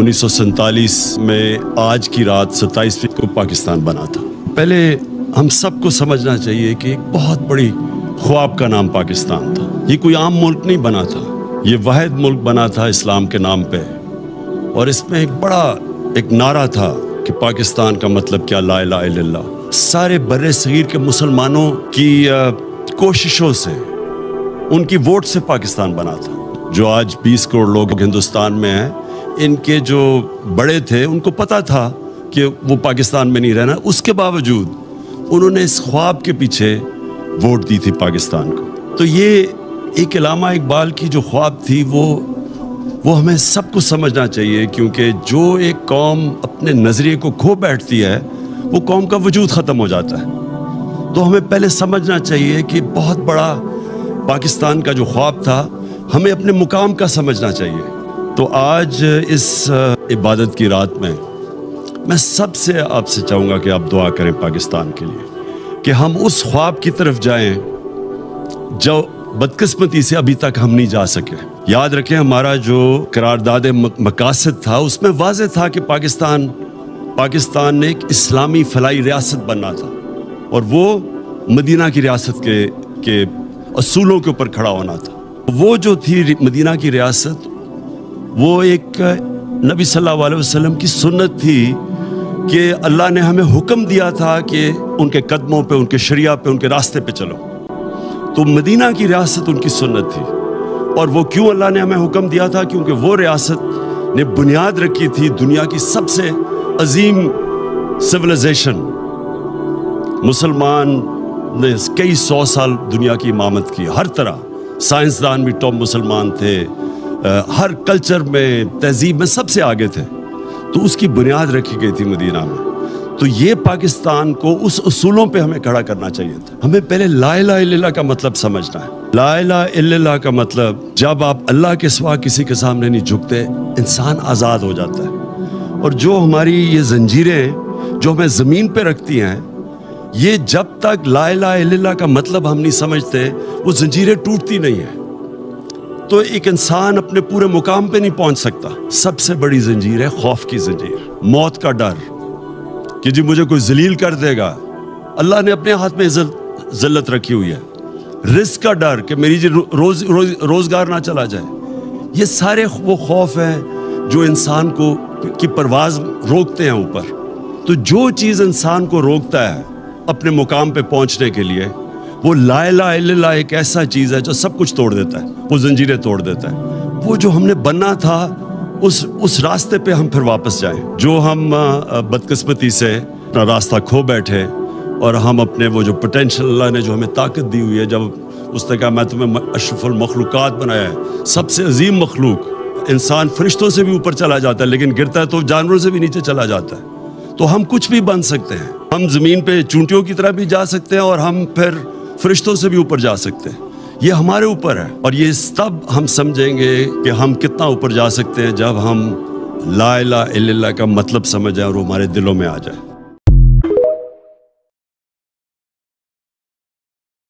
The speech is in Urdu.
1947 میں آج کی رات 27 کو پاکستان بنا تھا۔ پہلے ہم سب کو سمجھنا چاہیے کہ ایک بہت بڑی خواب کا نام پاکستان تھا۔ یہ کوئی عام ملک نہیں بنا تھا، یہ واحد ملک بنا تھا اسلام کے نام پہ، اور اس میں ایک نعرہ تھا کہ پاکستان کا مطلب کیا، لا الہ الا اللہ۔ سارے بر صغیر کے مسلمانوں کی کوششوں سے، ان کی ووٹ سے پاکستان بنا تھا۔ جو آج 20 کروڑ لوگ ہندوستان میں ہیں، ان کے جو بڑے تھے ان کو پتا تھا کہ وہ پاکستان میں نہیں رہنا، اس کے باوجود انہوں نے اس خواب کے پیچھے ووٹ دی تھی پاکستان کو۔ تو یہ ایک علامہ اقبال کی جو خواب تھی وہ ہمیں سب کو سمجھنا چاہیے، کیونکہ جو ایک قوم اپنے نظریے کو کھو بیٹھتی ہے وہ قوم کا وجود ختم ہو جاتا ہے۔ تو ہمیں پہلے سمجھنا چاہیے کہ بہت بڑا پاکستان کا جو خواب تھا، ہمیں اپنے مقام کا سمجھنا چاہیے۔ تو آج اس عبادت کی رات میں سب سے آپ سے چاہوں گا کہ آپ دعا کریں پاکستان کے لیے، کہ ہم اس خواب کی طرف جائیں جو بدقسمتی سے ابھی تک ہم نہیں جا سکے۔ یاد رکھیں، ہمارا جو قرارداد مقاصد تھا اس میں واضح تھا کہ پاکستان نے ایک اسلامی فلاحی ریاست بننا تھا، اور وہ مدینہ کی ریاست کے اصولوں کے اوپر کھڑا ہونا تھا۔ وہ جو تھی مدینہ کی ریاست، وہ ایک نبی صلی اللہ علیہ وسلم کی سنت تھی کہ اللہ نے ہمیں حکم دیا تھا کہ ان کے قدموں پہ، ان کے شریعہ پہ، ان کے راستے پہ چلو۔ تو مدینہ کی ریاست ان کی سنت تھی، اور وہ کیوں اللہ نے ہمیں حکم دیا تھا؟ کیونکہ وہ ریاست نے بنیاد رکھی تھی دنیا کی سب سے عظیم سویلائزیشن۔ مسلمان نے کئی 100 سال دنیا کی امامت کی، ہر طرح سائنسدان بھی ٹاپ مسلمان تھے، ہر کلچر میں، تہذیب میں سب سے آگے تھے۔ تو اس کی بنیاد رکھی گئی تھی مدینہ میں۔ تو یہ پاکستان کو اس اصولوں پہ ہمیں کھڑا کرنا چاہیے تھا۔ ہمیں پہلے لا الہ الا اللہ کا مطلب سمجھنا ہے۔ لا الہ الا اللہ کا مطلب، جب آپ اللہ کے سوا کسی کے سامنے نہیں جھکتے، انسان آزاد ہو جاتا ہے۔ اور جو ہماری یہ زنجیریں جو ہمیں زمین پہ رکھتی ہیں، یہ جب تک لا الہ الا اللہ کا مطلب ہم نہیں سمجھتے، وہ زنجیریں ٹوٹتی نہیں ہیں۔ تو ایک انسان اپنے پورے مقام پہ نہیں پہنچ سکتا۔ سب سے بڑی زنجیر ہے خوف کی زنجیر، موت کا ڈر کہ جی مجھے کوئی ذلیل کر دے گا۔ اللہ نے اپنے ہاتھ میں ذلت رکھی ہوئی ہے۔ رزق کا ڈر کہ میری روزگار نہ چلا جائے۔ یہ سارے وہ خوف ہیں جو انسان کی پرواز روکتے ہیں اوپر۔ تو جو چیز انسان کو روکتا ہے اپنے مقام پہ پہنچنے کے لیے، وہ لا الہ الا اللہ ایک ایسا چیز ہے جو سب کچھ توڑ دیتا ہے، وہ زنجیریں توڑ دیتا ہے۔ وہ جو ہم نے بننا تھا، اس راستے پہ ہم پھر واپس جائیں۔ جو ہم بدقسمتی سے اپنا راستہ کھو بیٹھے، اور ہم اپنے وہ جو پوٹینشل اللہ نے جو ہمیں طاقت دی ہوئی ہے، جب اس نے کہا میں تمہیں اشرف المخلوقات بنایا ہے، سب سے عظیم مخلوق، انسان فرشتوں سے بھی اوپر چلا جاتا ہے لیکن گرتا ہے تو جانوروں سے بھی نیچے چلا جاتا ہے۔ تو ہم کچھ بھی بن سکتے ہیں، ہم زمین پہ چونٹیوں کی طرح بھی جا سکتے ہیں، اور ہم پھر فرشتوں سے بھی اوپر جا سکتے ہیں۔ یہ ہمارے اوپر ہے، اور یہ تب ہم سمجھیں گے کہ ہم کتنا اوپر جا سکتے ہیں جب ہم لا الہ الا اللہ کا مطلب سمجھ جائیں اور وہ ہمارے دلوں میں آ جائے۔